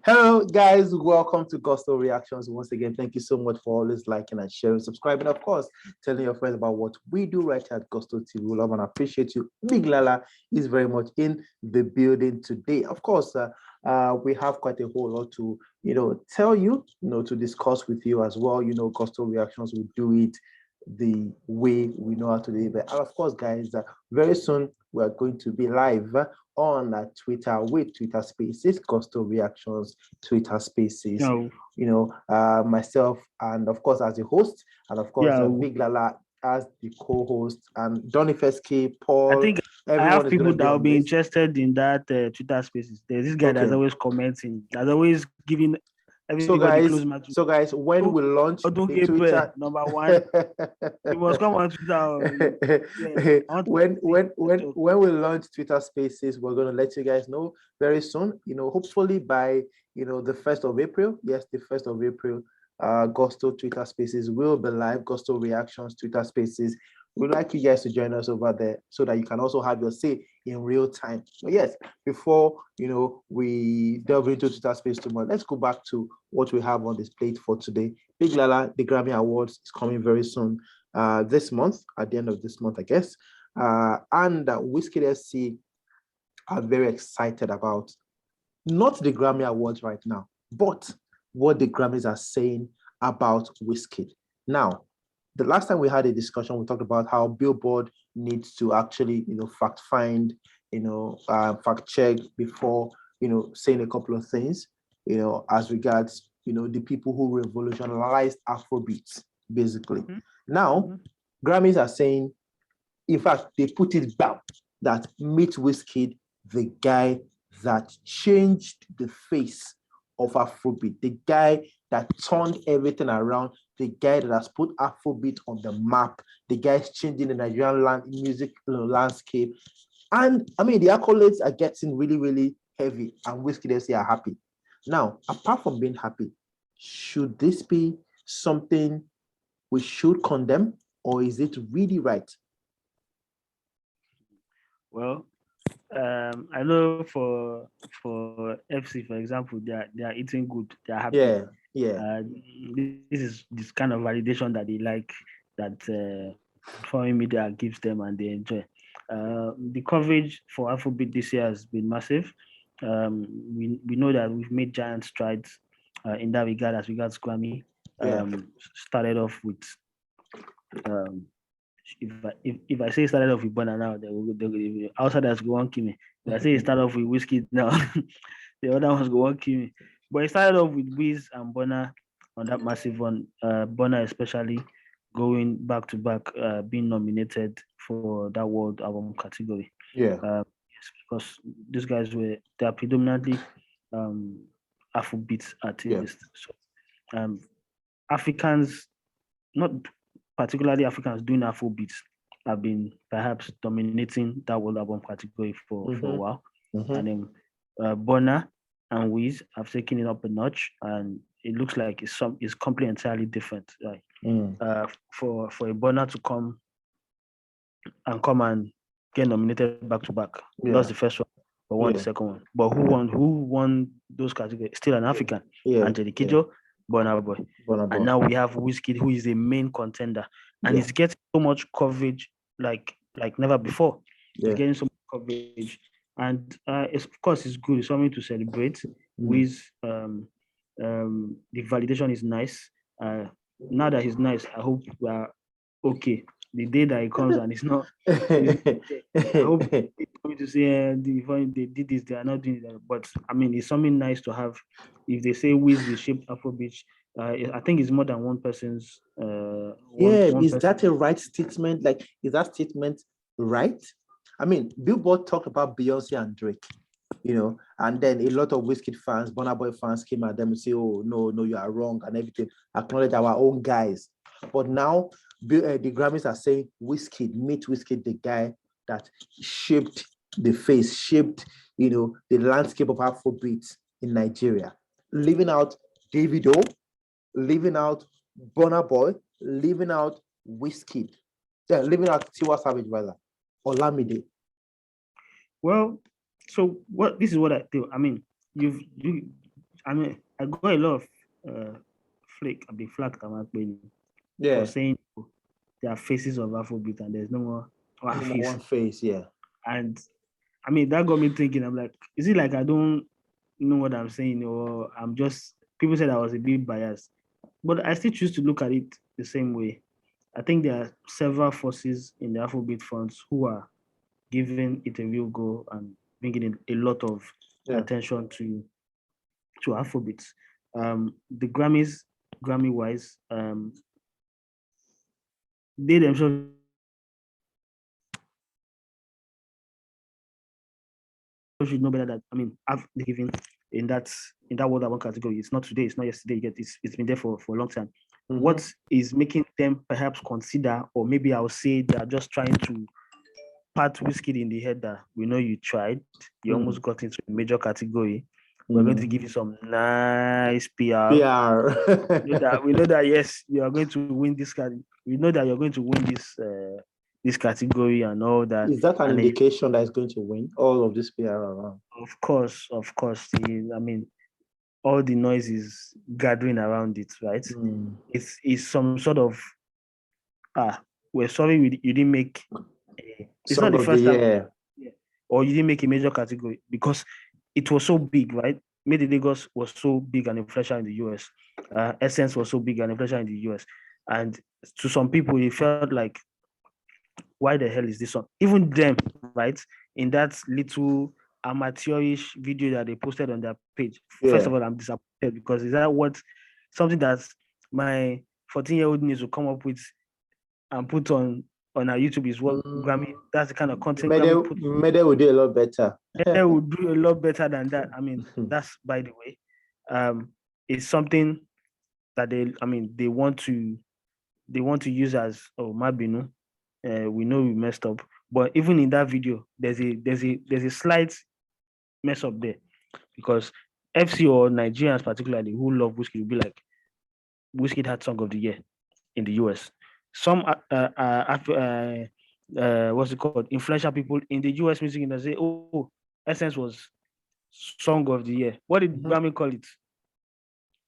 Hello, guys. Welcome to Gusto Reactions. Once again, thank you so much for always liking and sharing, subscribing, of course, telling your friends about what we do right here at Gusto TV. We love and appreciate you. Big Lala is very much in the building today. Of course, we have quite a whole lot to, tell you, to discuss with you as well. Gusto Reactions, we do it the way we know how to do it. And of course, guys, very soon we are going to be live on Twitter with Twitter Spaces, Gusto Reactions, Twitter Spaces. No. Myself, and of course, as the host, and of course, Yeah. Big Lala as the co-host, and Donifeski, Paul. I think I have people that will be interested in that Twitter Spaces. There's this guy that's always commenting, that's always giving everybody close match. So guys, when we launch the Twitter number one, you must come on Twitter. When we launch Twitter Spaces, we're gonna let you guys know very soon. Hopefully by the 1st of April. Yes, the 1st of April. Gusto Twitter Spaces will be live. Gusto Reactions Twitter Spaces. We'd like you guys to join us over there so that you can also have your say in real time. But yes, before we delve into Twitter Space tomorrow, let's go back to what we have on this plate for today. Big Lala, the Grammy Awards is coming very soon. This month, at the end of this month, I guess. And Wizkid SC are very excited about not the Grammy Awards right now, but what the Grammys are saying about Wizkid. Now, the last time we had a discussion, we talked about how Billboard needs to actually, fact find, fact check before, saying a couple of things, as regards, the people who revolutionized Afrobeats, basically. Mm-hmm. Now, Grammys are saying, in fact, they put it down that meet Wizkid, the guy that changed the face of Afrobeat, the guy that turned everything around, the guy that has put Afrobeat on the map, the guy is changing the Nigerian music landscape. And I mean, the accolades are getting really, really heavy, and Wizkid SC are happy. Now, apart from being happy, should this be something we should condemn, or is it really right? Well, I know for FC, for example, they are eating good, they are happy. Yeah. This kind of validation that they like, that foreign media gives them and they enjoy. The coverage for Afrobeat this year has been massive. We know that we've made giant strides in that regard as regards Grammy. Started off with if I say started off with Burna now, the outsiders go on kill me. If I say it started off with Wizkid now, the other ones go on kill me. But it started off with Wiz and Burna on that massive one. Burna especially going back to back, being nominated for that World Album category. Yeah. Yes, because these guys they are predominantly Afrobeats artists. Yeah. So Africans, not particularly Africans doing Afrobeats, have been perhaps dominating that World Album category for a while. Mm-hmm. And then Burna and Wiz have taken it up a notch, and it looks like it's completely entirely different. Like for a Burna to come and get nominated back to back, lost the first one, but won the second one. But who won those categories? Still an African, Angelique Kidjo. Burna Boy. And now we have Wizkid, who is a main contender, and he's getting so much coverage like never before. He's getting so much coverage, and of course it's good. It's something to celebrate. With the validation is nice. Now that he's nice, I hope we are okay. The day that he comes and it's not, I hope it's going to say they did this, they are not doing that. But I mean, it's something nice to have. If they say Wiz reshaped Afrobeat, I think it's more than one person's. Is that a right statement? Like, is that statement right? I mean, Billboard talked about Beyonce and Drake, and then a lot of Wizkid fans, Burna Boy fans came at them and say, "Oh no, you are wrong," and everything. Acknowledge our own guys, but now the Grammys are saying meet Wizkid, the guy that shaped the face, shaped the landscape of Afrobeats in Nigeria, leaving out Davido, leaving out Burna Boy, leaving out Wizkid, leaving out Tiwa Savage rather, Olamide. Well, so this is what I do. I mean, I mean, I got a lot of flack for saying there are faces of Afrobeat and there's no more one face, yeah. And I mean, that got me thinking. I'm like, is it like I don't know what I'm saying, or I'm just people said I was a bit biased, but I still choose to look at it the same way. I think there are several forces in the Afrobeat fronts who are giving it a real go and bringing in a lot of attention to Afrobeats. The Grammy wise, they themselves should know better that I've given in that World Award category. It's not today, it's not yesterday. Yet it's been there for a long time. Mm-hmm. What is making them perhaps consider, or maybe I'll say they are just trying to pat Wizkid in the head that we know you tried, you almost got into a major category. We're going to give you some nice PR. We know that yes, you are going to win this category. We know that you're going to win this category and all that. Is that an indication that it's going to win all of this PR around? Of course. I mean, all the noise is gathering around it, right? It's some sort of we're sorry you didn't make it's not the first time, or you didn't make a major category because it was so big, right? Made in Lagos was so big and influential in the US. Essence was so big and influential in the US. And to some people, it felt like, why the hell is this on? Even them, right? In that little amateurish video that they posted on their page. First of all, I'm disappointed because is that something that my 14-year-old needs to come up with and put on our YouTube is what Grammy, that's the kind of content Mede would do a lot better. They would do a lot better than that. I mean, that's by the way. It's something that they want to use as Mabinu. We know we messed up. But even in that video, there's a slight mess up there. Because FC or Nigerians particularly who love Wizkid will be like, Wizkid had Song of the Year in the US. Some what's it called? Influential people in the US music industry say, oh, Essence was Song of the Year. What did Grammy call it?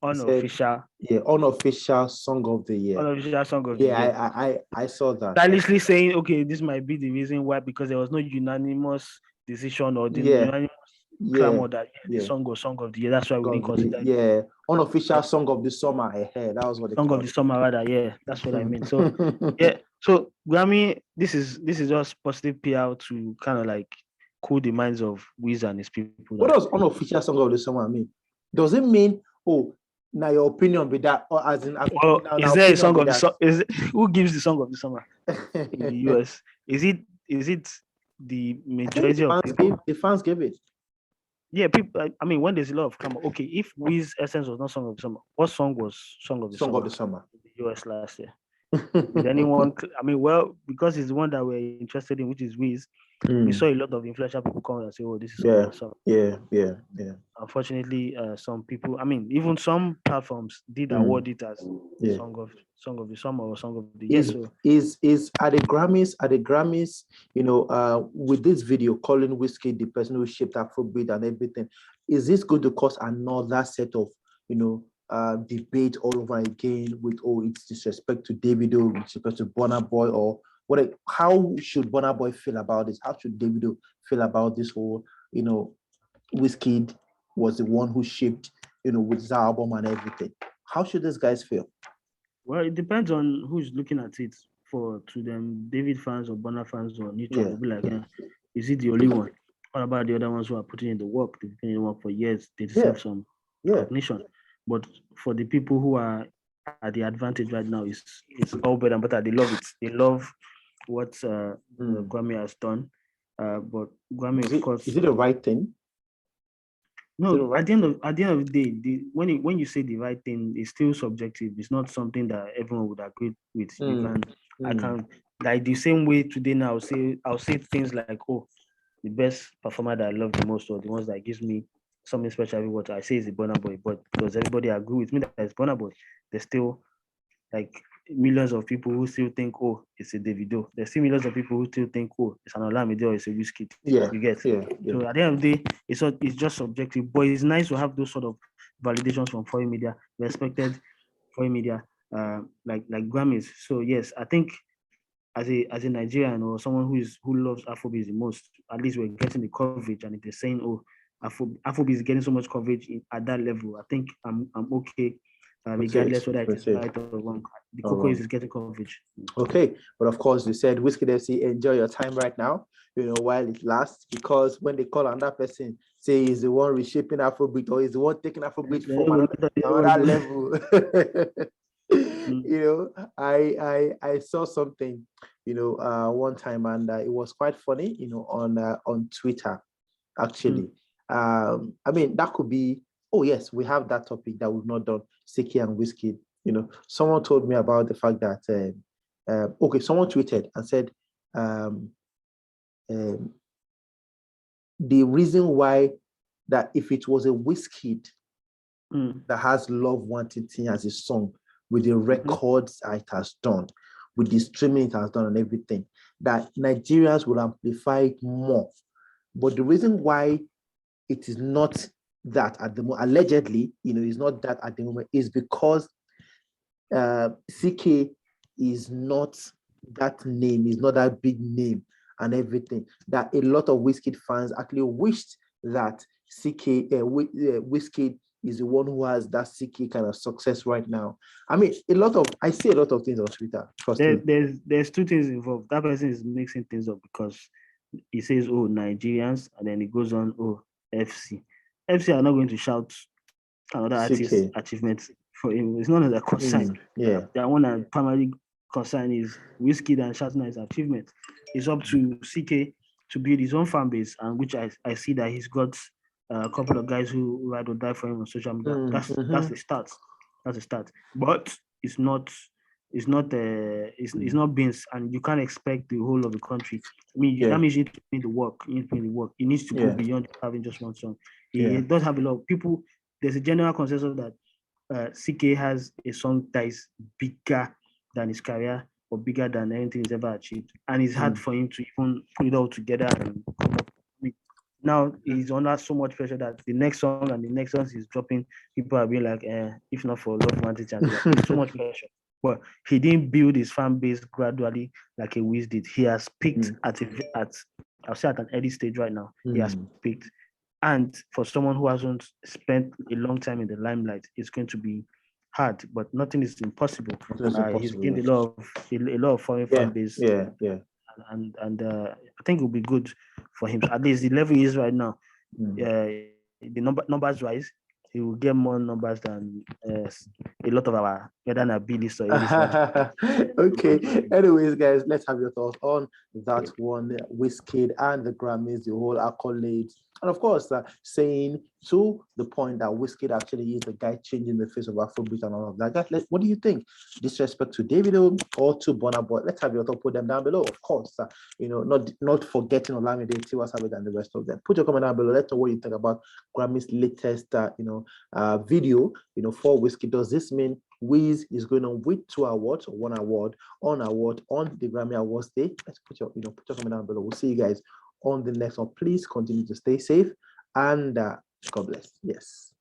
Unofficial. Unofficial Song of the Year. Unofficial Song of the Year. Yeah, I saw that. Stylishly saying, okay, this might be the reason why, because there was no unanimous decision or the unanimous clamor that the song was Song of the Year. That's why we didn't consider it. Yeah, unofficial Song of the Summer. That was what they Song of the Summer, rather. Yeah, that's what I mean. So so Grammy, this is just positive PR to kind of like cool the minds of Wiz and his people. What does unofficial Song of the Summer mean? Does it mean now your opinion be that, or as in? Is there a song of the summer? Who gives the Song of the Summer in the US? Is it the majority of people? The fans gave it. Yeah, people. I mean, when there's a lot of camera. Okay, if Wiz Essence was not Song of the Summer, what song was Song of the Summer in the US last year? Did anyone? I mean, well, because it's the one that we're interested in, which is Wiz. We saw a lot of influential people come and say, "Oh, this is Song of the Summer." Yeah. Unfortunately, some people. I mean, even some platforms did award it as Song of the Summer or Song of the Year. Is at the Grammys, with this video calling Wizkid the person who shaped Afrobeat and everything, is this going to cause another set of debate all over again with it's disrespect to Davido, disrespect to Burna Boy, or what? How should Burna Boy feel about this? How should Davido feel about this whole Wizkid was the one who shaped with his album and everything? How should these guys feel? Well, it depends on who's looking at it. To them, David fans or Burna fans or neutral will be like, is he the only one? What about the other ones who are putting in the work? They've been in the work for years. They deserve some recognition. But for the people who are at the advantage right now, it's all better and better. They love it. They love what Grammy has done. But Grammy, of course, is it the right thing? No, at the end of the day, when you say the right thing, it's still subjective. It's not something that everyone would agree with. I can, like the same way today now, I'll say things like, the best performer that I love the most, or the ones that gives me something special. What I say is the Burna Boy, but does everybody agree with me that it's Burna Boy? There's still like millions of people who still think, it's a Davido. There's still millions of people who still think, it's an Olamide or it's a Wizkid. You get? So at the end of the day, it's just subjective. But it's nice to have those sort of validations from foreign media, respected foreign media, like Grammys. So yes, I think as a Nigerian or someone who loves Afrobeats the most, at least we're getting the coverage. And if they're saying, oh, Afrobeats is getting so much coverage at that level, I think I'm okay, regardless whether it is right or wrong. The cocoa is getting coverage. Okay, but of course, you said Wizkid FC, enjoy your time right now, while it lasts, because when they call another person, say he's the one reshaping Afrobeat or he's the one taking Afrobeat from another level. I saw something, one time, and it was quite funny, on Twitter, actually. I mean, that could be, oh yes, we have that topic that we've not done, Siki and Wizkid. Someone told me about the fact that, someone tweeted and said, the reason why that if it was a Wizkid that has Love Wanting Thing as a song, with the records it has done, with the streaming it has done and everything, that Nigerians will amplify it more. But the reason why it is not that at the moment, allegedly, is not that at the moment, is because CK is not that name, is not that big name and everything, that a lot of Wizkid fans actually wished that Wizkid is the one who has that CK kind of success right now. I mean, I see a lot of things on Twitter. There's two things involved. That person is mixing things up, because he says, oh, Nigerians, and then he goes on, oh, FC. FC are not going to shout another artist's achievements for him. It's none of their concern. The one that primarily concern is Wizkid and shouting his achievement. It's up to CK to build his own fan base, and which I see that he's got a couple of guys who ride or die for him on social media. That's the start. That's the start. But it's not beans, and you can't expect the whole of the country. I mean, that means you need to put in the work. It needs to go beyond having just one song. It does have a lot of people. There's a general consensus that CK has a song that is bigger than his career or bigger than anything he's ever achieved, and it's hard for him to even put it all together and come up. Now he's under so much pressure that the next song and the next song he's dropping, people are being like, if not for Love Wanted Chance, so much pressure. But he didn't build his fan base gradually like a Wiz did. He has peaked at I'll say at an early stage right now. He has peaked. And for someone who hasn't spent a long time in the limelight, it's going to be hard, but nothing is impossible. He's gained a lot of foreign fan base. And I think it will be good for him. So at least the level he is right now, the numbers wise, he will get more numbers than a lot of our B-list or A-list. Okay. Anyways, guys, let's have your thoughts on that one, Wizkid and the Grammys, the whole accolades. And of course, saying to the point that Wizkid actually is the guy changing the face of Afrobeat and all of that. Guys, what do you think? Disrespect to Davido or to Burna Boy? Let's have your thought. Put them down below. Of course, not forgetting Olamide, Tiwa Savage, and the rest of them. Put your comment down below. Let's know what you think about Grammy's latest, video. For Wizkid. Does this mean Wiz is going on with 2 awards or 1 award on the Grammy Awards day? Let's put your comment down below. We'll see you guys on the next one. Please continue to stay safe, and God bless. Yes.